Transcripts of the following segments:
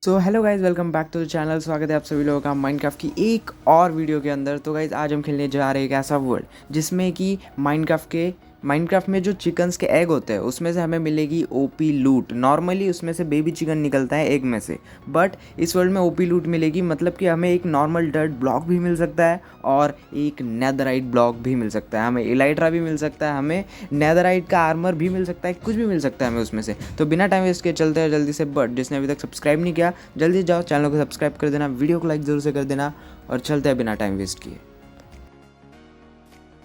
So hello guys, welcome back to the channel. स्वागत है आप सभी लोगों का माइनक्राफ्ट की एक और वीडियो के अंदर। तो गाइज आज हम खेलने जा रहे हैं एक ऐसा वर्ल्ड जिसमें कि माइनक्राफ्ट में जो चिकन्स के एग होते हैं उसमें से हमें मिलेगी ओपी लूट। नॉर्मली उसमें से बेबी चिकन निकलता है एग में से, बट इस वर्ल्ड में ओपी लूट मिलेगी। मतलब कि हमें एक नॉर्मल डर्ट ब्लॉक भी मिल सकता है और एक नेदराइट ब्लॉक भी मिल सकता है, हमें इलाइट्रा भी मिल सकता है, हमें नेदराइट का आर्मर भी मिल सकता है, कुछ भी मिल सकता है हमें उसमें से। तो बिना टाइम वेस्ट के चलते हैं जल्दी से। बट जिसने अभी तक सब्सक्राइब नहीं किया जल्दी जाओ चैनल को सब्सक्राइब कर देना, वीडियो को लाइक ज़रूर से कर देना और चलते हैं बिना टाइम वेस्ट किए।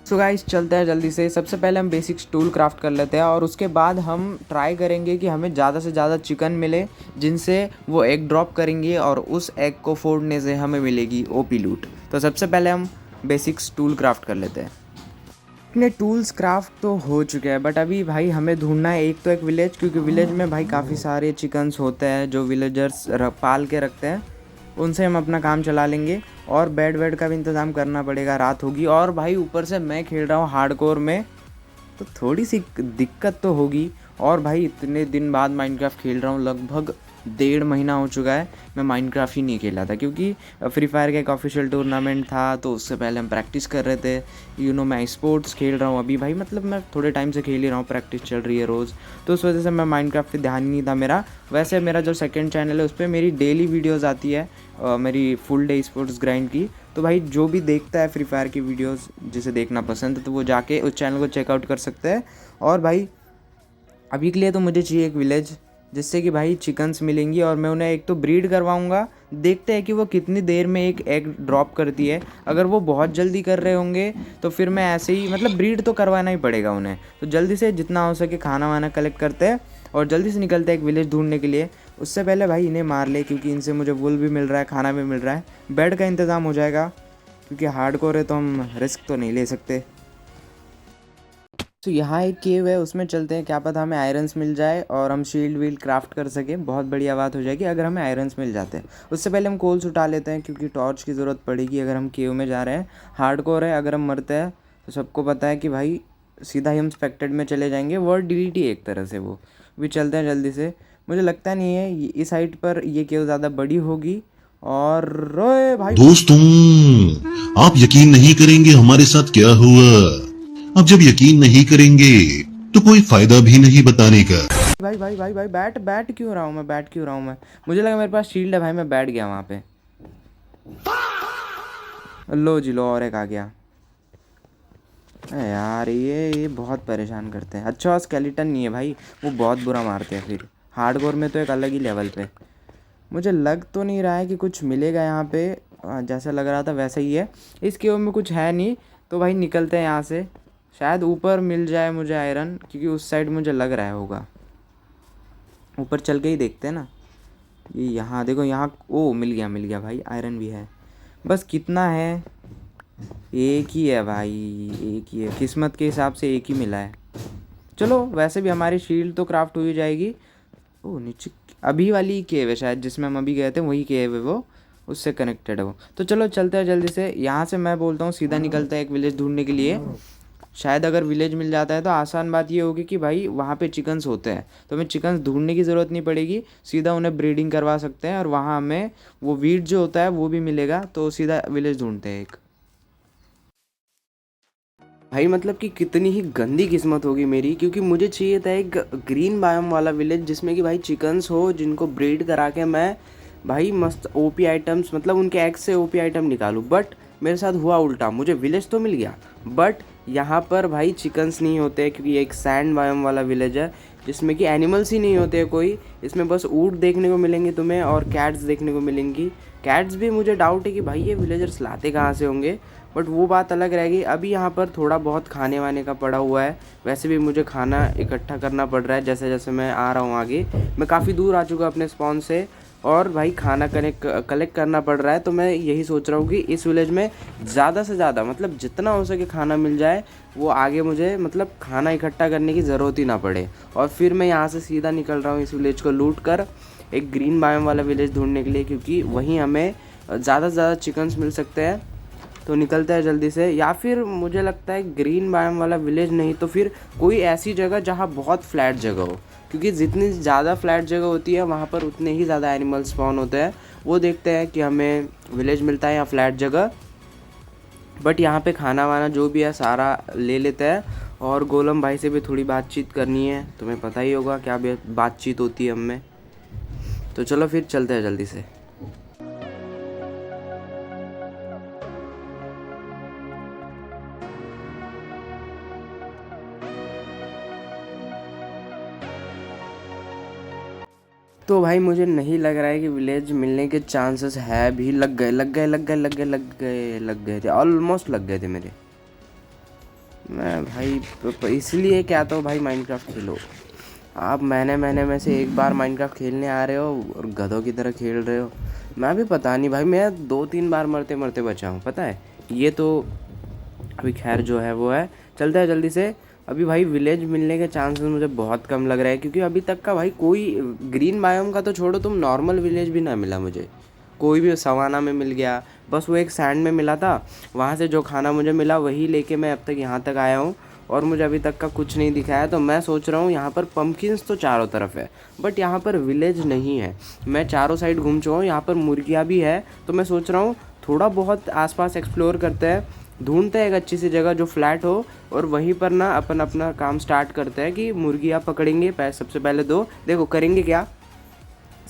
सो गाइस चलते हैं जल्दी से। सबसे पहले हम बेसिक्स टूल क्राफ्ट कर लेते हैं और उसके बाद हम ट्राई करेंगे कि हमें ज़्यादा से ज़्यादा चिकन मिले जिनसे वो एग ड्रॉप करेंगे और उस एग को फोड़ने से हमें मिलेगी ओपी लूट। तो सबसे पहले हम बेसिक्स टूल क्राफ्ट कर लेते हैं। अपने टूल्स क्राफ्ट तो हो चुके हैं बट अभी भाई हमें ढूंढना है एक विलेज, क्योंकि विलेज में भाई काफ़ी सारे चिकन्स होते हैं जो विलेजर्स पाल के रखते हैं, उनसे हम अपना काम चला लेंगे। और बेड वेड का भी इंतज़ाम करना पड़ेगा, रात होगी। और भाई ऊपर से मैं खेल रहा हूँ हार्डकोर में, तो थोड़ी सी दिक्कत तो होगी। और भाई इतने दिन बाद माइनक्राफ्ट खेल रहा हूँ, लगभग 1.5 महीना हो चुका है मैं माइनक्राफ्ट ही नहीं खेला था, क्योंकि फ्री फायर का एक ऑफिशियल टूर्नामेंट था तो उससे पहले हम प्रैक्टिस कर रहे थे। मैं स्पोर्ट्स खेल रहा हूँ अभी भाई, मतलब मैं थोड़े टाइम से खेल ही रहा हूँ, प्रैक्टिस चल रही है रोज़। तो उस वजह से मैं माइनक्राफ्ट पे ध्यान ही नहीं था मेरा। वैसे मेरा जो सेकंड चैनल है उस पर मेरी डेली वीडियोज़ आती है, मेरी फुल डे स्पोर्ट्स ग्राइंड की। तो भाई जो भी देखता है फ्री फायर की वीडियोस, जिसे देखना पसंद है, तो वो जाके उस चैनल को चेकआउट कर सकते हैं। और भाई अभी के लिए तो मुझे चाहिए एक विलेज जिससे कि भाई चिकन्स मिलेंगी और मैं उन्हें एक तो ब्रीड करवाऊंगा। देखते हैं कि वो कितनी देर में एक एग ड्रॉप करती है। अगर वो बहुत जल्दी कर रहे होंगे तो फिर मैं ऐसे ही, मतलब ब्रीड तो करवाना ही पड़ेगा उन्हें। तो जल्दी से जितना हो सके खाना वाना कलेक्ट करते हैं और जल्दी से निकलते हैं एक विलेज ढूंढने के लिए। उससे पहले भाई इन्हें मार ले, क्योंकि इनसे मुझे वुल भी मिल रहा है, खाना भी मिल रहा है, बेड का इंतज़ाम हो जाएगा। क्योंकि हार्डकोर है तो हम रिस्क तो नहीं ले सकते। तो यहाँ एक केव है, उसमें चलते हैं, क्या पता हमें आयरन्स मिल जाए और हम शील्ड वील्ड क्राफ्ट कर सकें। बहुत बढ़िया बात हो जाएगी अगर हमें आयरन्स मिल जाते हैं। उससे पहले हम कोल्स उठा लेते हैं, क्योंकि टॉर्च की ज़रूरत पड़ेगी अगर हम केव में जा रहे हैं। हार्डकोर है, अगर हम मरते हैं तो सबको पता है कि भाई सीधा ही हम स्पेक्टेड में चले जाएंगे, वर्ड डिलीट ही एक तरह से वो भी। चलते हैं जल्दी से। मुझे लगता नहीं है इस साइड पर ये केव ज़्यादा बड़ी होगी। और रोए भाई दोस्तों, आप यकीन नहीं करेंगे हमारे साथ क्या हुआ। अब जब यकीन नहीं करेंगे तो कोई फायदा भी नहीं बताने का। भाई भाई भाई भाई बैठ बैठ क्यों रहा हूँ मैं, बैठ क्यों रहा हूँ मैं? मुझे लगा मेरे पास शील्ड है भाई, मैं बैठ गया वहाँ पे। लो जी लो, और एक आ गया। अरे यार ये बहुत परेशान करते हैं। अच्छा स्केलेटन नहीं है भाई, वो बहुत बुरा मारते हैं फिर। हार्डकोर में तो एक अलग ही लेवल पे। मुझे लग तो नहीं रहा है कि कुछ मिलेगा यहाँ पे, जैसा लग रहा था वैसा ही है। इस केव में कुछ है नहीं, तो भाई निकलते हैं यहाँ से। शायद ऊपर मिल जाए मुझे आयरन, क्योंकि उस साइड मुझे लग रहा है होगा। ऊपर चल के ही देखते हैं ना। ये यहाँ देखो, यहाँ ओ मिल गया भाई, आयरन भी है। बस कितना है? एक ही है भाई, एक ही है, किस्मत के हिसाब से एक ही मिला है। चलो वैसे भी हमारी शील्ड तो क्राफ्ट हो ही जाएगी। ओ नीचे अभी वाली केव है शायद, जिसमें हम अभी गए थे वही केव है वो, उससे कनेक्टेड है वो। तो चलो चलते हैं जल्दी से यहाँ से। मैं बोलता हूँ सीधा निकलते हैं एक विलेज ढूंढने के लिए। शायद अगर विलेज मिल जाता है तो आसान बात ये होगी कि भाई वहाँ पे चिकन्स होते हैं, तो हमें चिकन्स ढूंढने की ज़रूरत नहीं पड़ेगी, सीधा उन्हें ब्रीडिंग करवा सकते हैं और वहाँ हमें वो वीट जो होता है वो भी मिलेगा। तो सीधा विलेज ढूंढते हैं एक। भाई मतलब कि कितनी ही गंदी किस्मत होगी मेरी, क्योंकि मुझे चाहिए था एक ग्रीन बायोम वाला विलेज जिसमें कि भाई चिकन्स हो, जिनको ब्रीड करा के मैं भाई मस्त ओपी आइटम्स, मतलब उनके एग से ओपी आइटम निकालूं। बट मेरे साथ हुआ उल्टा, मुझे विलेज तो मिल गया बट यहाँ पर भाई चिकन्स नहीं होते, क्योंकि एक सैंड बायोम वाला विलेज है जिसमें कि एनिमल्स ही नहीं होते कोई। इसमें बस ऊँट देखने को मिलेंगे तुम्हें और कैट्स देखने को मिलेंगी। कैट्स भी मुझे डाउट है कि भाई ये विलेजर्स लाते कहाँ से होंगे, बट वो बात अलग रहेगी। अभी यहाँ पर थोड़ा बहुत खाने वाने का पड़ा हुआ है, वैसे भी मुझे खाना इकट्ठा करना पड़ रहा है जैसे जैसे मैं आ रहा हूँ आगे। मैं काफ़ी दूर आ चुका अपने स्पॉन से और भाई खाना कलेक्ट करना पड़ रहा है। तो मैं यही सोच रहा हूँ कि इस विलेज में ज़्यादा से ज़्यादा, मतलब जितना हो सके खाना मिल जाए, वो आगे मुझे मतलब खाना इकट्ठा करने की ज़रूरत ही ना पड़े। और फिर मैं यहाँ से सीधा निकल रहा हूँ इस विलेज को लूट कर एक ग्रीन बायोम वाला विलेज ढूंढने के लिए, क्योंकि वहीं हमें ज़्यादा से ज़्यादा चिकन्स मिल सकते हैं। तो निकलते हैं जल्दी से। या फिर मुझे लगता है ग्रीन बायोम वाला विलेज नहीं तो फिर कोई ऐसी जगह जहाँ बहुत फ्लैट जगह हो, क्योंकि जितनी ज़्यादा फ्लैट जगह होती है वहाँ पर उतने ही ज़्यादा एनिमल स्पॉन होते हैं। वो देखते हैं कि हमें विलेज मिलता है या फ्लैट जगह, बट यहाँ पे खाना वाना जो भी है सारा ले लेते हैं। और गोलम भाई से भी थोड़ी बातचीत करनी है, तुम्हें पता ही होगा क्या बातचीत होती है हम में। तो चलो फिर चलते हैं जल्दी से। तो भाई मुझे नहीं लग रहा है कि विलेज मिलने के चांसेस है भी। लग गए थे, ऑलमोस्ट लग गए थे मेरे। मैं भाई इसलिए कहता हूँ भाई माइनक्राफ्ट खेलो। आप महीने में से एक बार माइनक्राफ्ट खेलने आ रहे हो और गधों की तरह खेल रहे हो। मैं भी पता नहीं भाई, मैं 2-3 बार मरते मरते बचा हूँ पता है। ये तो अभी खैर जो है वो है, चलते हैं जल्दी से। अभी भाई विलेज मिलने के चांसेस मुझे बहुत कम लग रहा है, क्योंकि अभी तक का भाई कोई ग्रीन बायोम का तो छोड़ो, तुम नॉर्मल विलेज भी ना मिला मुझे। कोई भी सवाना में मिल गया, बस वो एक सैंड में मिला था। वहाँ से जो खाना मुझे मिला वही लेके मैं अब तक यहाँ तक आया हूँ, और मुझे अभी तक का कुछ नहीं दिखा है। तो मैं सोच रहा हूँ यहाँ पर पम्पकिन्स तो चारों तरफ है, बट यहाँ पर विलेज नहीं है। मैं चारों साइड घूम चुका हूँ, यहाँ पर मुर्गियाँ भी है। तो मैं सोच रहा हूँ थोड़ा बहुत आसपास एक्सप्लोर करते हैं, ढूंढते हैं एक अच्छी सी जगह जो फ्लैट हो, और वहीं पर ना अपन अपना काम स्टार्ट करते हैं कि मुर्गियाँ पकड़ेंगे। सबसे पहले 2 देखो करेंगे क्या,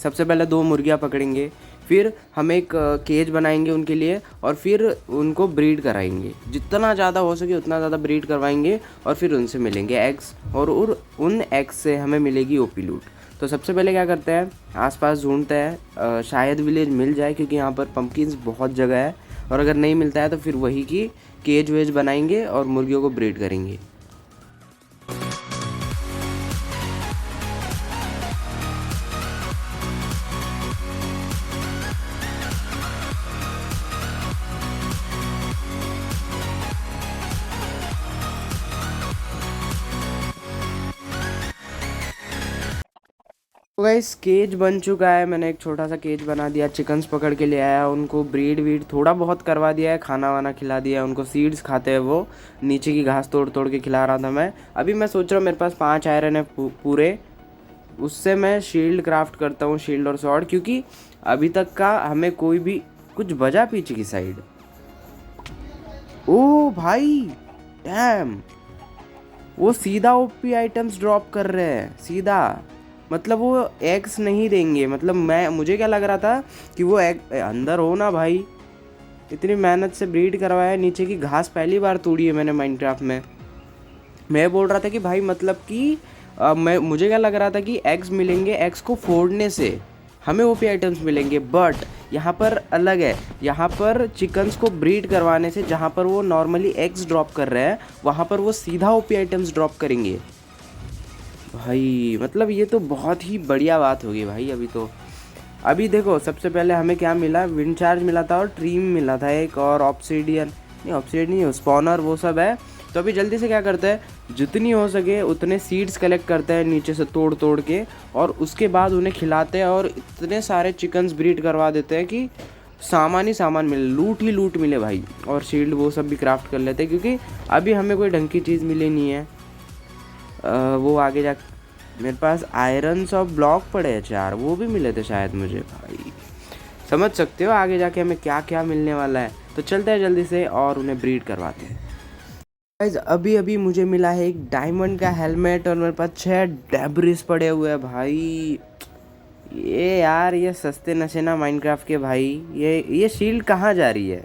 सबसे पहले 2 मुर्गियाँ पकड़ेंगे, फिर हम एक केज बनाएंगे उनके लिए, और फिर उनको ब्रीड कराएंगे। जितना ज़्यादा हो सके उतना ज़्यादा ब्रीड करवाएंगे, और फिर उनसे मिलेंगे एग्स, और उन एग्स से हमें मिलेगी ओपी लूट। तो सबसे पहले क्या करते हैं, आसपास ढूंढते हैं, शायद विलेज मिल जाए, क्योंकि यहाँ पर पम्पकिन्स बहुत जगह है। और अगर नहीं मिलता है तो फिर वही की केज वेज बनाएंगे और मुर्गियों को ब्रीड करेंगे। तो गाइस केज बन चुका है, मैंने एक छोटा सा केज बना दिया, चिकन्स पकड़ के ले आया, उनको ब्रीड वीड थोड़ा बहुत करवा दिया है, खाना वाना खिला दिया है उनको। सीड्स खाते हैं वो, नीचे की घास तोड़ तोड़ के खिला रहा था मैं। अभी मैं सोच रहा हूँ मेरे पास 5 आयरन है पूरे, उससे मैं शील्ड क्राफ्ट करता हूँ, शील्ड और स्वॉर्ड। क्योंकि अभी तक का हमें कोई भी कुछ बजा पीछे की साइड। ओ भाई डैम, वो सीधा ओपी आइटम्स ड्रॉप कर रहे हैं सीधा। मतलब वो एग्स नहीं देंगे। मतलब मुझे क्या लग रहा था कि वो एग अंदर हो ना भाई। इतनी मेहनत से ब्रीड करवाया, नीचे की घास पहली बार तोड़ी है मैंने माइनक्राफ्ट में। मैं बोल रहा था कि भाई मतलब कि मुझे क्या लग रहा था कि एग्स मिलेंगे, एग्स को फोड़ने से हमें ओपी आइटम्स मिलेंगे, बट यहाँ पर अलग है। यहाँ पर चिकन्स को ब्रीड करवाने से, जहाँ पर वो नॉर्मली एग्स ड्रॉप कर रहे हैं, वहाँ पर वो सीधा ओपी आइटम्स ड्रॉप करेंगे भाई। मतलब ये तो बहुत ही बढ़िया बात होगी भाई। अभी देखो सबसे पहले हमें क्या मिला, विंड चार्ज मिला था और ट्रीम मिला था एक, और ऑब्सीडियन नहीं स्पॉनर वो सब है। तो अभी जल्दी से क्या करते हैं, जितनी हो सके उतने सीड्स कलेक्ट करते हैं नीचे से तोड़ तोड़ के, और उसके बाद उन्हें खिलाते हैं, और इतने सारे चिकन्स ब्रीड करवा देते हैं कि सामान ही सामान मिले, लूट ही लूट मिले भाई। और शील्ड वो सब भी क्राफ्ट कर लेते हैं, क्योंकि अभी हमें कोई ढंग की चीज़ मिली नहीं है। वो आगे जा मेरे पास आयरन और ब्लॉक पड़े हैं 4, वो भी मिले थे शायद मुझे भाई। समझ सकते हो आगे जाके हमें क्या क्या मिलने वाला है। तो चलते हैं जल्दी से और उन्हें ब्रीड करवाते हैं। गाइस अभी मुझे मिला है एक डायमंड का हेलमेट, और मेरे पास 6 डेब्रिस पड़े हुए हैं भाई। ये यार ये सस्ते नशे ना माइनक्राफ्ट के भाई। ये शील्ड कहाँ जा रही है,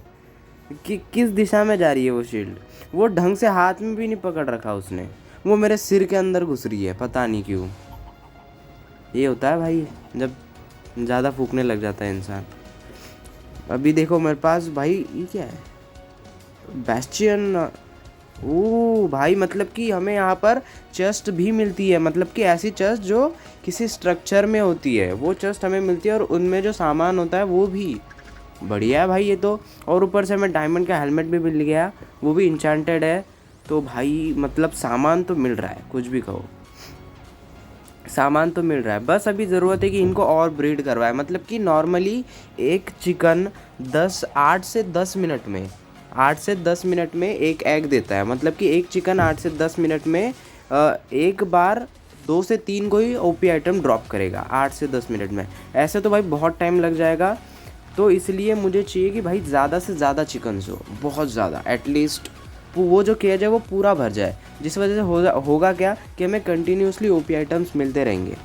किस दिशा में जा रही है वो शील्ड? वो ढंग से हाथ में भी नहीं पकड़ रखा उसने, वो मेरे सिर के अंदर घुस रही है, पता नहीं क्यों। ये होता है भाई जब ज़्यादा फूकने लग जाता है इंसान। अभी देखो मेरे पास भाई ये क्या है, बेस्टियन। ओ भाई मतलब कि हमें यहाँ पर चेस्ट भी मिलती है, मतलब कि ऐसी चेस्ट जो किसी स्ट्रक्चर में होती है, वो चेस्ट हमें मिलती है, और उनमें जो सामान होता है वो भी बढ़िया है भाई ये तो। और ऊपर से हमें डायमंड का हेलमेट भी मिल गया, वो भी इंचांटेड है। तो भाई मतलब सामान तो मिल रहा है, कुछ भी कहो सामान तो मिल रहा है। बस अभी ज़रूरत है कि इनको और ब्रीड करवाए। मतलब कि नॉर्मली एक चिकन 8 से 10 मिनट में एक एग देता है। मतलब कि एक चिकन 8 से 10 मिनट में एक बार 2 से 3 को ही ओपी आइटम ड्रॉप करेगा 8 से 10 मिनट में। ऐसे तो भाई बहुत टाइम लग जाएगा, तो इसलिए मुझे चाहिए कि भाई ज़्यादा से ज़्यादा चिकन्स हो, बहुत ज़्यादा, एटलीस्ट वो जो केज है वो पूरा भर जाए, जिस वजह से होगा क्या कि हमें कंटिन्यूसली ओपी आइटम्स मिलते रहेंगे।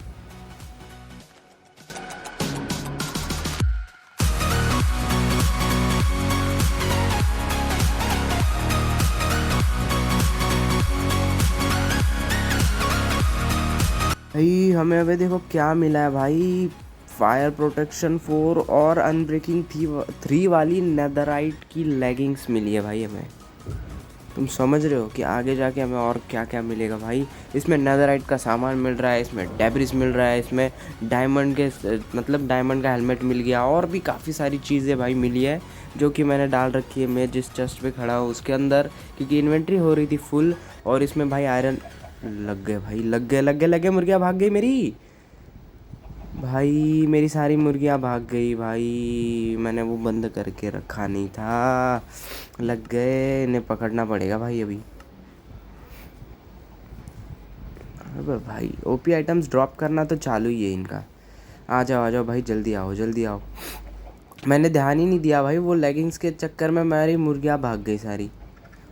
भाई हमें अभी देखो क्या मिला है भाई, फायर प्रोटेक्शन 4 और अनब्रेकिंग 3 वाली नेदराइट की लेगिंग्स मिली है भाई हमें। तुम समझ रहे हो कि आगे जाके हमें और क्या क्या मिलेगा भाई। इसमें नेदराइट का सामान मिल रहा है, इसमें डेब्रिस मिल रहा है, इसमें डायमंड के मतलब डायमंड का हेलमेट मिल गया, और भी काफ़ी सारी चीज़ें भाई मिली है जो कि मैंने डाल रखी है मैं जिस चेस्ट पे खड़ा हूँ उसके अंदर, क्योंकि इन्वेंट्री हो रही थी फुल। और इसमें भाई आयरन लग गए भाई, लग गए मुर्गियाँ भाग गई मेरी भाई, मेरी सारी मुर्गियाँ भाग गई भाई, मैंने वो बंद करके रखा नहीं था, लग गए, इन्हें पकड़ना पड़ेगा भाई अभी। अबे भाई ओपी आइटम्स ड्रॉप करना तो चालू ही है इनका। आ जाओ भाई, जल्दी आओ। मैंने ध्यान ही नहीं दिया भाई, वो लेगिंग्स के चक्कर में मेरी मुर्गियाँ भाग गई सारी।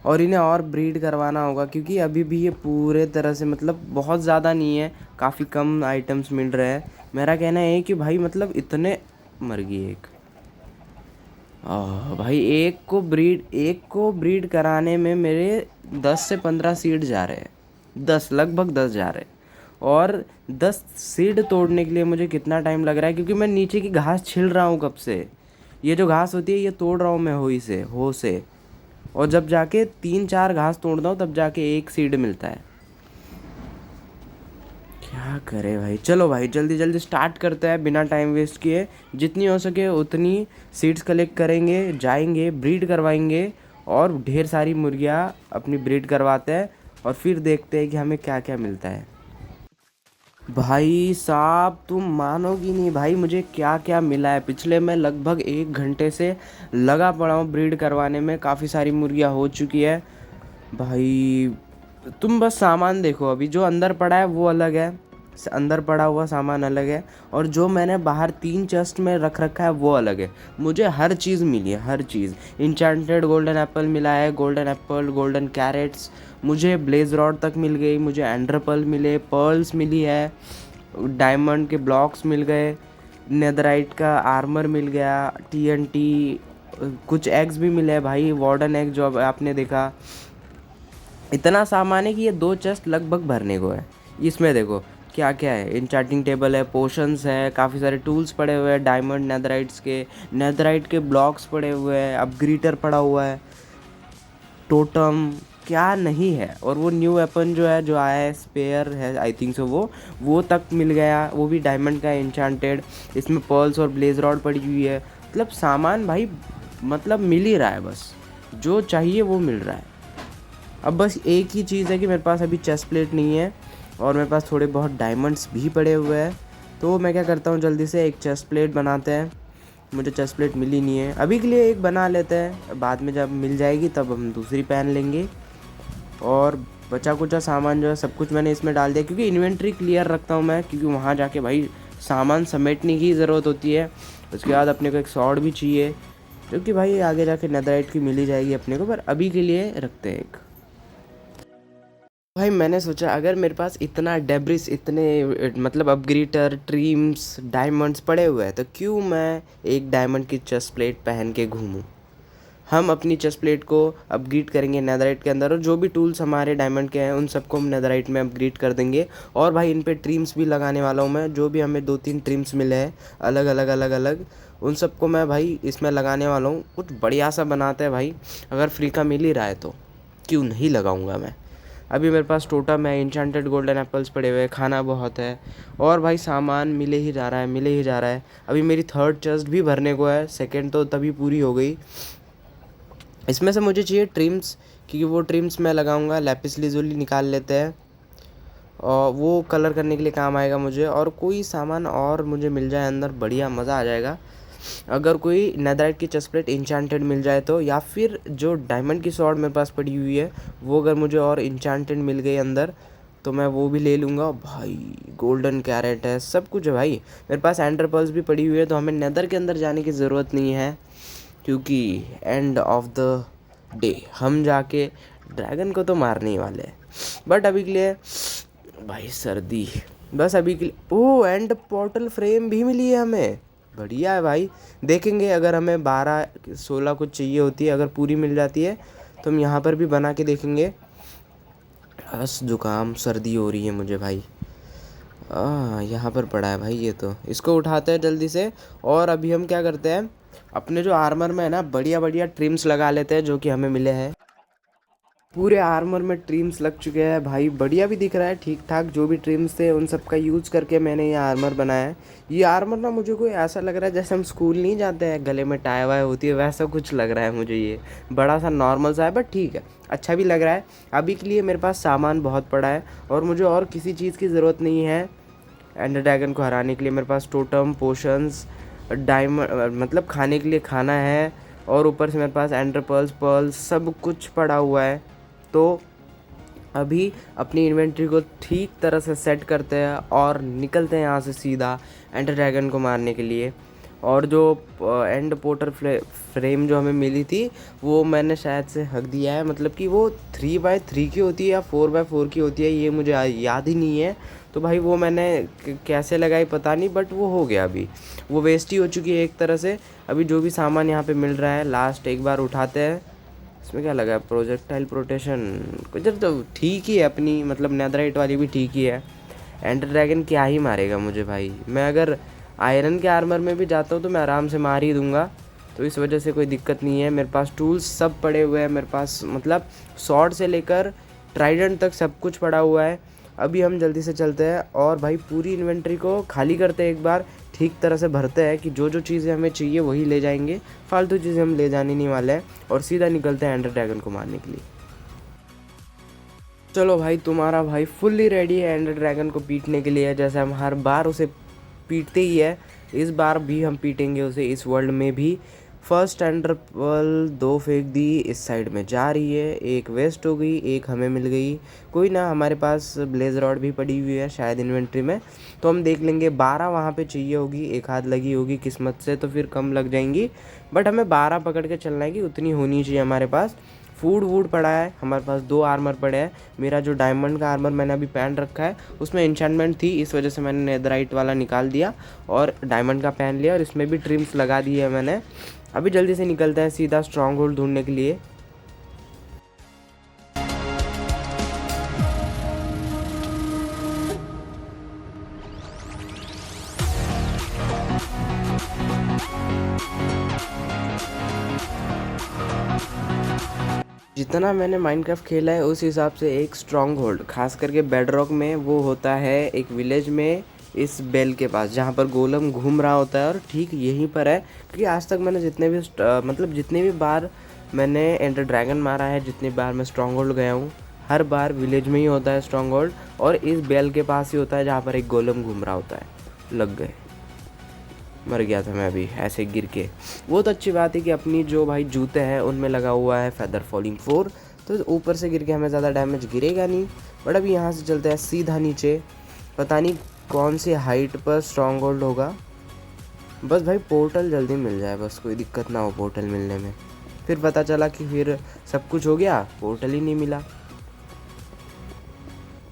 और इन्हें और ब्रीड करवाना होगा, क्योंकि अभी भी ये पूरे तरह से मतलब बहुत ज़्यादा नहीं है, काफ़ी कम आइटम्स मिल रहे हैं। मेरा कहना है कि भाई मतलब इतने मर गई एक भाई, एक को ब्रीड कराने में मेरे 10 से 15 सीड जा रहे हैं, 10 लगभग 10 जा रहे हैं। और 10 सीड तोड़ने के लिए मुझे कितना टाइम लग रहा है, क्योंकि मैं नीचे की घास छिल रहा हूँ कब से। ये जो घास होती है ये तोड़ रहा हूँ मैं हो से, और जब जाके 3-4 घास तोड़ता हूँ तब जाके एक सीड मिलता है। क्या करे भाई, चलो भाई जल्दी स्टार्ट करते हैं बिना टाइम वेस्ट किए। जितनी हो सके उतनी सीड्स कलेक्ट करेंगे, जाएंगे ब्रीड करवाएंगे, और ढेर सारी मुर्गियाँ अपनी ब्रीड करवाते हैं, और फिर देखते हैं कि हमें क्या क्या मिलता है। भाई साहब तुम मानोगी नहीं भाई, मुझे क्या क्या मिला है। पिछले मैं लगभग 1 घंटे से लगा पड़ा हूँ ब्रीड करवाने में, काफ़ी सारी मुर्गियाँ हो चुकी है भाई। तुम बस सामान देखो, अभी जो अंदर पड़ा है वो अलग है, अंदर पड़ा हुआ सामान अलग है, और जो मैंने बाहर 3 चेस्ट में रख रखा है वो अलग है। मुझे हर चीज़ मिली है, हर चीज़। इंचेंटेड गोल्डन एप्पल मिला है, गोल्डन एप्पल, गोल्डन कैरेट्स, मुझे ब्लेज रॉड तक मिल गई, मुझे एंड्रपल मिले, पर्ल्स मिली है, डायमंड के ब्लॉक्स मिल गए, नेदराइट का आर्मर मिल गया, TNT, कुछ एग्स भी मिले हैं भाई, वार्डन एग जो आपने देखा। इतना सामान है कि ये 2 चेस्ट लगभग भरने को है। इसमें देखो क्या क्या है, इंचार्टिंग टेबल है, पोशंस है, काफ़ी सारे टूल्स पड़े हुए हैं, डायमंड नेदराइट के ब्लॉक्स पड़े हुए हैं, अपग्रेटर पड़ा हुआ है, टोटम क्या नहीं है, और वो न्यू वेपन जो है जो आया है स्पेयर है आई थिंक सो, वो तक मिल गया, वो भी डायमंड का इंचांटेड। इसमें पर्ल्स और ब्लेज रॉड पड़ी हुई है। मतलब सामान भाई मतलब मिल ही रहा है, बस जो चाहिए वो मिल रहा है। अब बस एक ही चीज़ है कि मेरे पास अभी चेस्ट प्लेट नहीं है, और मेरे पास थोड़े बहुत डायमंड्स भी पड़े हुए हैं। तो मैं क्या करता हूँ, जल्दी से एक चेस्ट प्लेट बनाते हैं। मुझे चेस्ट प्लेट मिली नहीं है, अभी के लिए एक बना लेते हैं, बाद में जब मिल जाएगी तब हम दूसरी पहन लेंगे। और बचा कुचा सामान जो है सब कुछ मैंने इसमें डाल दिया, क्योंकि इन्वेंट्री क्लियर रखता हूँ मैं, क्योंकि वहाँ जाके भाई सामान समेटने की ज़रूरत होती है। उसके बाद अपने को एक सॉर्ड भी चाहिए, क्योंकि भाई आगे जाके नेदराइट की मिल ही जाएगी अपने को, पर अभी के लिए रखते हैं एक। भाई मैंने सोचा अगर मेरे पास इतना डेब्रिस, इतने मतलब अपग्रेटर, ट्रीम्स, डायमंड्स पड़े हुए हैं, तो क्यों मैं एक डायमंड की चेस्ट प्लेट पहन के घूमूं। हम अपनी चेस्ट प्लेट को अपग्रेड करेंगे नेदराइट के अंदर, और जो भी टूल्स हमारे डायमंड के हैं उन सबको हम नेदराइट में अपग्रेड कर देंगे। और भाई इन पे ट्रीम्स भी लगाने वाला हूँ मैं, जो भी हमें 2-3 ट्रीम्स मिले हैं अलग, उन सबको मैं भाई इसमें लगाने वाला हूँ। कुछ बढ़िया सा बनाते हैं भाई, अगर फ्री का मिल ही रहा है तो क्यों नहीं लगाऊंगा मैं। अभी मेरे पास टोटम है, इंचेंटेड गोल्डन एप्पल्स पड़े हुए हैं, खाना बहुत है, और भाई सामान मिले ही जा रहा है। अभी मेरी 3rd चेस्ट भी भरने को है, 2nd तो तभी पूरी हो गई। इसमें से मुझे चाहिए ट्रिम्स, क्योंकि वो ट्रिम्स मैं लगाऊंगा। लैपिस lazuli निकाल लेते हैं, और वो कलर करने के लिए काम आएगा मुझे। और कोई सामान और मुझे मिल जाए अंदर, बढ़िया मज़ा आ जाएगा। अगर कोई नेदराइट की चेस्ट प्लेट इंचांटेड मिल जाए तो, या फिर जो डायमंड की सॉर्ड मेरे पास पड़ी हुई है वो अगर मुझे और इंचांटेड मिल गई अंदर, तो मैं वो भी ले लूँगा। भाई गोल्डन कैरेट है, सब कुछ है भाई। मेरे पास एंडर पर्ल्स भी पड़ी हुई है, तो हमें नेदर के अंदर जाने की ज़रूरत नहीं है, क्योंकि एंड ऑफ द डे हम जाके ड्रैगन को तो मारने ही वाले हैं। बट अभी के लिए भाई सर्दी, बस अभी के लिए। ओह, एंड पोर्टल फ्रेम भी मिली है हमें, बढ़िया है भाई। देखेंगे अगर हमें 12-16 कुछ चाहिए होती है, अगर पूरी मिल जाती है तो हम यहाँ पर भी बना के देखेंगे। बस जुकाम सर्दी हो रही है मुझे भाई। यहाँ पर पड़ा है भाई, ये तो इसको उठाते हैं जल्दी से। और अभी हम क्या करते हैं, अपने जो आर्मर में है ना, बढ़िया बढ़िया ट्रिम्स लगा लेते हैं जो कि हमें मिले हैं। पूरे आर्मर में ट्रिम्स लग चुके हैं भाई, बढ़िया भी दिख रहा है ठीक ठाक। जो भी ट्रिम्स थे उन सब का यूज़ करके मैंने ये आर्मर बनाया है। ये आर्मर ना मुझे कोई ऐसा लग रहा है जैसे हम स्कूल नहीं जाते हैं, गले में टाई वाई होती है, वैसा कुछ लग रहा है मुझे। ये बड़ा सा नॉर्मल सा है, बट ठीक है, अच्छा भी लग रहा है। अभी के लिए मेरे पास सामान बहुत पड़ा है और मुझे और किसी चीज़ की ज़रूरत नहीं है। एंडर ड्रैगन को हराने के लिए मेरे पास टोटम, पोशंस, डायमंड, मतलब खाने के लिए खाना है, और ऊपर से मेरे पास एंडर पर्ल्स सब कुछ पड़ा हुआ है। तो अभी अपनी इन्वेंट्री को ठीक तरह से सेट करते हैं और निकलते हैं यहाँ से सीधा एंडर ड्रैगन को मारने के लिए। और जो एंड पोर्टल फ्रेम जो हमें मिली थी वो मैंने शायद से हक दिया है, मतलब कि वो 3x3 की होती है या 4x4 की होती है, ये मुझे याद ही नहीं है। तो भाई वो मैंने कैसे लगाई पता नहीं, बट वो हो गया, अभी वो वेस्ट ही हो चुकी है एक तरह से। अभी जो भी सामान यहाँ पे मिल रहा है लास्ट एक बार उठाते हैं। इसमें क्या लगा है, प्रोजेक्टाइल प्रोटेक्शन, कुछ तो ठीक ही है अपनी, मतलब नेदराइट वाली भी ठीक ही है। एंडर ड्रैगन क्या ही मारेगा मुझे भाई, मैं अगर आयरन के आर्मर में भी जाता हूँ तो मैं आराम से मार ही दूंगा, तो इस वजह से कोई दिक्कत नहीं है। मेरे पास टूल्स सब पड़े हुए हैं, मेरे पास मतलब स्वॉर्ड से लेकर ट्राइडेंट तक सब कुछ पड़ा हुआ है। अभी हम जल्दी से चलते हैं और भाई पूरी इन्वेंट्री को खाली करते हैं, एक बार ठीक तरह से भरते हैं कि जो जो चीज़ें हमें चाहिए वही ले जाएंगे, फालतू चीज़ें हम ले जाने नहीं वाले हैं, और सीधा निकलते हैं एंडर ड्रैगन को मारने के लिए। चलो भाई, तुम्हारा भाई फुल्ली रेडी है एंडर ड्रैगन को पीटने के लिए। जैसे हम हर बार उसे पीटते ही है, इस बार भी हम पीटेंगे उसे, इस वर्ल्ड में भी। फर्स्ट एंडर पर्ल 2 फेंक दी, इस साइड में जा रही है, एक वेस्ट हो गई, एक हमें मिल गई। कोई ना, हमारे पास ब्लेज रॉड भी पड़ी हुई है शायद इन्वेंट्री में, तो हम देख लेंगे। 12 वहाँ पे चाहिए होगी, एक हाथ लगी होगी किस्मत से, तो फिर कम लग जाएंगी, बट हमें 12 पकड़ के चलना है कि उतनी होनी चाहिए हमारे पास। फूड वूड पड़ा है हमारे पास, 2 आर्मर पड़े हैं। मेरा जो डायमंड का आर्मर मैंने अभी पहन रखा है उसमें एन्चेंटमेंट थी, इस वजह से मैंने नेदराइट वाला निकाल दिया और डायमंड का पहन लिया, और इसमें भी ट्रिम्स लगा दी है मैंने। अभी जल्दी से निकलते हैं सीधा स्ट्रॉन्ग होल्ड ढूंढने के लिए। जितना मैंने माइनक्राफ्ट खेला है उस हिसाब से एक स्ट्रॉन्ग होल्ड खास करके बेडरॉक में वो होता है एक विलेज में, इस बेल के पास जहाँ पर गोलम घूम रहा होता है, और ठीक यहीं पर है। क्योंकि आज तक मैंने जितने भी बार मैंने एंडर ड्रैगन मारा है, जितनी बार मैं स्ट्रॉन्ग होल्ड गया हूँ, हर बार विलेज में ही होता है स्ट्रॉन्ग होल्ड, और इस बेल के पास ही होता है जहाँ पर एक गोलम घूम रहा होता है। लग गए, मर गया था मैं अभी ऐसे गिर के। वो तो अच्छी बात है कि अपनी जो भाई जूते हैं उनमें लगा हुआ है फेदर फॉलिंग 4, तो ऊपर से गिर के हमें ज़्यादा डैमेज गिरेगा नहीं। बट अभी यहाँ से चलते हैं सीधा नीचे, पता नहीं कौन सी हाइट पर स्ट्रॉन्ग होल्ड होगा। बस भाई पोर्टल जल्दी मिल जाए, बस कोई दिक्कत ना हो पोर्टल मिलने में। फिर पता चला कि फिर सब कुछ हो गया, पोर्टल ही नहीं मिला।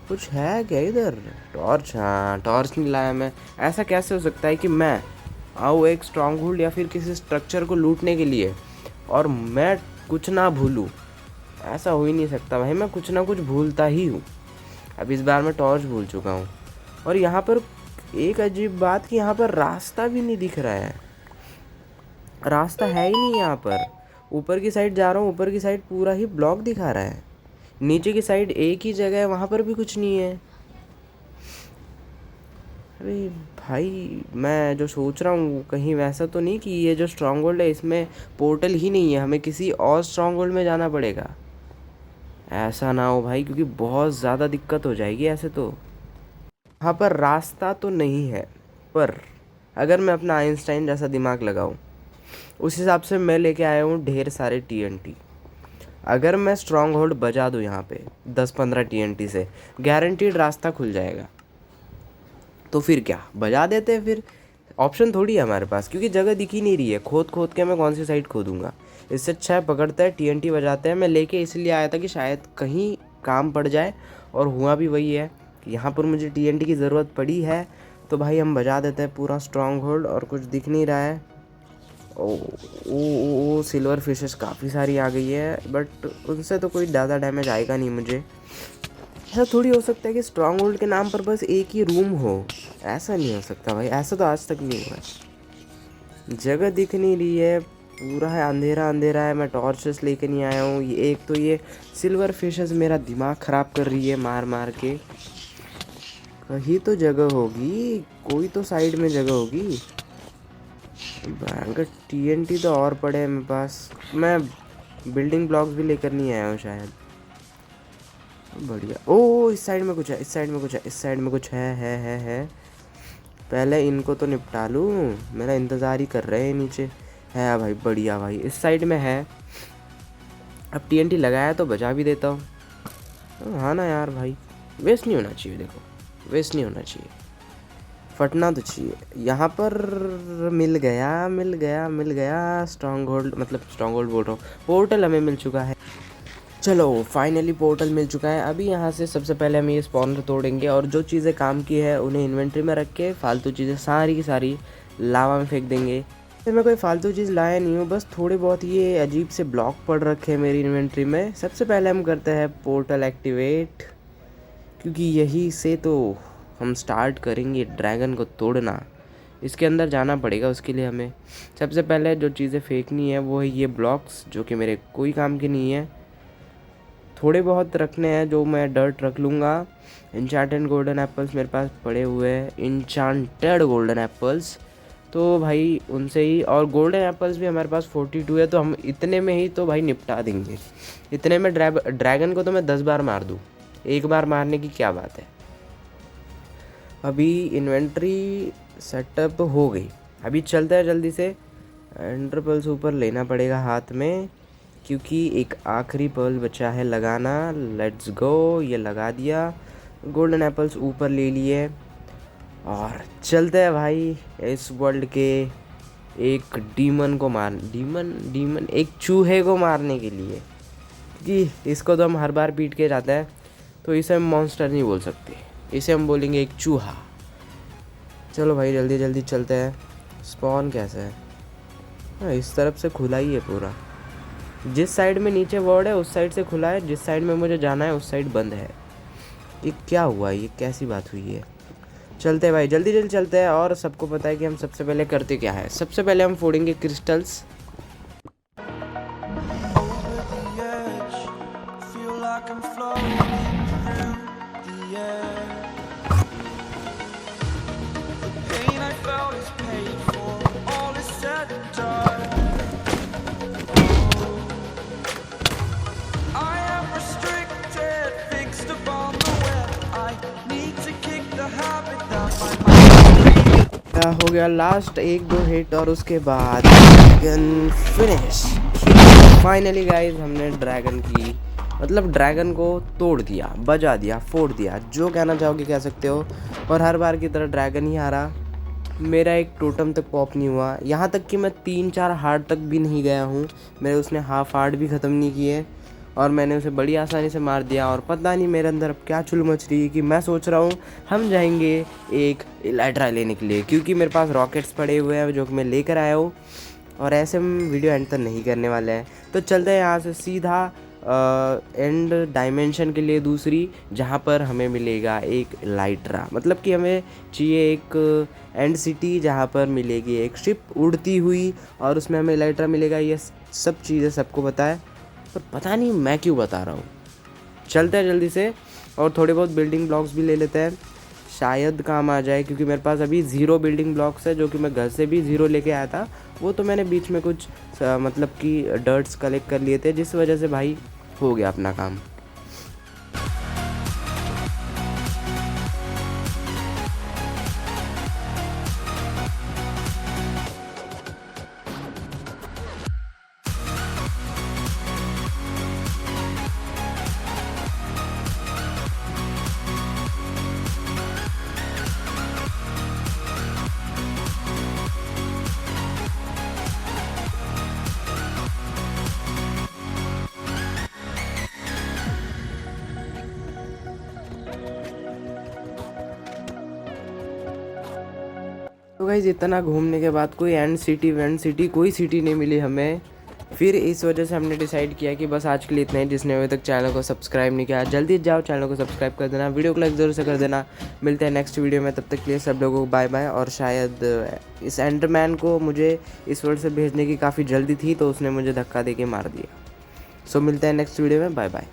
कुछ है क्या इधर? टॉर्च, हाँ टॉर्च नहीं लाया मैं। ऐसा कैसे हो सकता है कि मैं आऊँ एक स्ट्रॉन्ग होल्ड या फिर किसी स्ट्रक्चर को लूटने के लिए और मैं कुछ ना भूलूँ? ऐसा हो ही नहीं सकता भाई, मैं कुछ ना कुछ भूलता ही हूँ। अब इस बार मैं टॉर्च भूल चुका हूँ। और यहाँ पर एक अजीब बात कि यहाँ पर रास्ता भी नहीं दिख रहा है, रास्ता है ही नहीं यहाँ पर। ऊपर की साइड जा रहा हूँ, ऊपर की साइड पूरा ही ब्लॉक दिखा रहा है, नीचे की साइड एक ही जगह है, वहाँ पर भी कुछ नहीं है। अरे भाई, मैं जो सोच रहा हूँ कहीं वैसा तो नहीं कि ये जो स्ट्रॉन्ग होल्ड है इसमें पोर्टल ही नहीं है, हमें किसी और स्ट्रॉन्ग होल्ड में जाना पड़ेगा? ऐसा ना हो भाई, क्योंकि बहुत ज़्यादा दिक्कत हो जाएगी ऐसे तो। यहाँ पर रास्ता तो नहीं है, पर अगर मैं अपना आइंस्टाइन जैसा दिमाग लगाऊँ, उस हिसाब से मैं लेके आया हूँ ढेर सारे TNT। अगर मैं स्ट्रॉन्ग होल्ड बजा दूँ यहाँ पे 10-15 TNT से, गारंटीड रास्ता खुल जाएगा। तो फिर क्या, बजा देते हैं फिर, ऑप्शन थोड़ी है हमारे पास, क्योंकि जगह दिख ही नहीं रही है। खोद खोद के मैं कौन सी साइड खोदूँगा। इससे अच्छा है पकड़ते हैं, TNT बजाते हैं। मैं लेके इसलिए आया था कि शायद कहीं काम पड़ जाए, और हुआ भी वही है कि यहाँ पर मुझे TNT की ज़रूरत पड़ी है। तो भाई हम बजा देते हैं पूरा स्ट्रॉन्ग होल्ड, और कुछ दिख नहीं रहा है। ओ सिल्वर फिशेस काफ़ी सारी आ गई है, बट उनसे तो कोई ज़्यादा डैमेज आएगा नहीं मुझे। ऐसा थोड़ी हो सकता है कि स्ट्रॉन्ग होल्ड के नाम पर बस एक ही रूम हो, ऐसा नहीं हो सकता भाई, ऐसा तो आज तक नहीं हुआ है। जगह दिख नहीं रही है, पूरा है अंधेरा अंधेरा है। मैं टॉर्चेस लेके नहीं आया हूँ। ये एक तो ये सिल्वर फिशेस मेरा दिमाग ख़राब कर रही है मार मार के। कहीं तो जगह होगी, कोई तो साइड में जगह होगी। अगर TNT तो और पड़े हैं मेरे पास। मैं बिल्डिंग ब्लॉक्स भी लेकर नहीं आया हूँ शायद। बढ़िया। ओ इस साइड में कुछ है, इस साइड में कुछ है, इस साइड में कुछ है। पहले इनको तो निपटा लूँ, मेरा इंतज़ार ही कर रहे हैं नीचे। है भाई, बढ़िया भाई, इस साइड में है। अब TNT लगाया तो बजा भी देता हूँ। हाँ ना यार भाई, वेस्ट नहीं होना चाहिए, देखो वेस्ट नहीं होना चाहिए, फटना तो चाहिए। यहाँ पर मिल गया स्ट्रॉन्ग होल्ड, मतलब स्ट्रॉन्ग होल्ड बोल रहा हूँ, पोर्टल हमें मिल चुका है। चलो फाइनली पोर्टल मिल चुका है। अभी यहाँ से सबसे पहले हम ये स्पॉनर तोड़ेंगे, और जो चीज़ें काम की है उन्हें इन्वेंट्री में रख के फालतू चीज़ें सारी की सारी लावा में फेंक देंगे। फिर मैं कोई फालतू चीज़ लाया नहीं हूँ, बस थोड़े बहुत ये अजीब से ब्लॉक पड़ रखे हैं मेरी इन्वेंट्री में। सबसे पहले हम करते हैं पोर्टल एक्टिवेट, क्योंकि यही से तो हम स्टार्ट करेंगे ड्रैगन को तोड़ना। इसके अंदर जाना पड़ेगा, उसके लिए हमें सबसे पहले जो चीज़ें फेंकनी है वो है ये ब्लॉक्स, जो कि मेरे कोई काम के नहीं है। थोड़े बहुत रखने हैं जो मैं डर्ट रख लूँगा। इंचांटेड गोल्डन एप्पल्स मेरे पास पड़े हुए हैं, इंचांटेड गोल्डन एप्पल्स, तो भाई उनसे ही। और गोल्डन एप्पल्स भी हमारे पास 42 है, तो हम इतने में ही तो भाई निपटा देंगे। इतने में ड्रैगन को तो मैं 10 बार मार दूँ, एक बार मारने की क्या बात है। अभी इन्वेंट्री सेटअप हो गई, अभी चलते हैं जल्दी से। एंडर पर्ल्स ऊपर लेना पड़ेगा हाथ में, क्योंकि एक आखिरी पर्ल बचा है लगाना। लेट्स गो, ये लगा दिया। गोल्डन एप्पल्स ऊपर ले लिए, और चलते हैं भाई इस वर्ल्ड के एक डीमन को एक चूहे को मारने के लिए, क्योंकि इसको तो हम हर बार पीट के जाते हैं, तो इसे हम मॉन्स्टर नहीं बोल सकते, इसे हम बोलेंगे एक चूहा। चलो भाई जल्दी जल्दी चलते हैं। स्पॉन कैसे है? हाँ, इस तरफ से खुला ही है पूरा। जिस साइड में नीचे वर्ड है उस साइड से खुला है, जिस साइड में मुझे जाना है उस साइड बंद है। ये क्या हुआ, ये कैसी बात हुई है? चलते हैं भाई, जल्दी जल्दी चलते हैं। और सबको पता है कि हम सबसे पहले करते क्या है। सबसे पहले हम फोड़ेंगे क्रिस्टल्स। हो गया लास्ट 1-2 हिट, और उसके बाद ड्रैगन फिनिश। फाइनली गाइस, हमने ड्रैगन को तोड़ दिया, बजा दिया, फोड़ दिया, जो कहना चाहोगे कह सकते हो। और हर बार की तरह ड्रैगन ही हारा। मेरा एक टोटम तक पॉप नहीं हुआ, यहाँ तक कि मैं 3-4 हार्ट तक भी नहीं गया हूँ। मेरे उसने हाफ हार्ट भी ख़त्म नहीं किए, और मैंने उसे बड़ी आसानी से मार दिया। और पता नहीं मेरे अंदर अब क्या चुल मच रही है कि मैं सोच रहा हूँ हम जाएंगे एक इलाइट्रा लेने के लिए, क्योंकि मेरे पास रॉकेट्स पड़े हुए हैं जो कि मैं लेकर आया हूँ। और ऐसे हम वीडियो एंड तक नहीं करने वाले हैं, तो चलते हैं यहाँ से सीधा एंड डायमेंशन के लिए दूसरी, जहाँ पर हमें मिलेगा एक इलाइट्रा। मतलब कि हमें चाहिए एक एंड सिटी जहाँ पर मिलेगी एक शिप उड़ती हुई, और उसमें हमें इलाइट्रा मिलेगा। ये सब चीज़ें सबको पता है, पर पता नहीं मैं क्यों बता रहा हूँ। चलते हैं जल्दी से, और थोड़े बहुत बिल्डिंग ब्लॉक्स भी ले लेते हैं, शायद काम आ जाए। क्योंकि मेरे पास अभी 0 बिल्डिंग ब्लॉक्स है, जो कि मैं घर से भी 0 लेके आया था। वो तो मैंने बीच में कुछ मतलब कि डर्ट्स कलेक्ट कर लिए थे, जिस वजह से भाई हो गया अपना काम। गाइस इतना घूमने के बाद कोई एंड सिटी कोई सिटी नहीं मिली हमें। फिर इस वजह से हमने डिसाइड किया कि बस आज के लिए इतना ही। जिसने अभी तक चैनल को सब्सक्राइब नहीं किया जल्दी जाओ चैनल को सब्सक्राइब कर देना, वीडियो को लाइक ज़रूर से कर देना। मिलते हैं नेक्स्ट वीडियो में, तब तक के लिए सब लोगों को बाय बाय। और शायद इस एंडरमैन को मुझे इस वर्ल्ड से भेजने की काफ़ी जल्दी थी तो उसने मुझे धक्का दे के मार दिया। सो मिलते हैं नेक्स्ट वीडियो में, बाय बाय।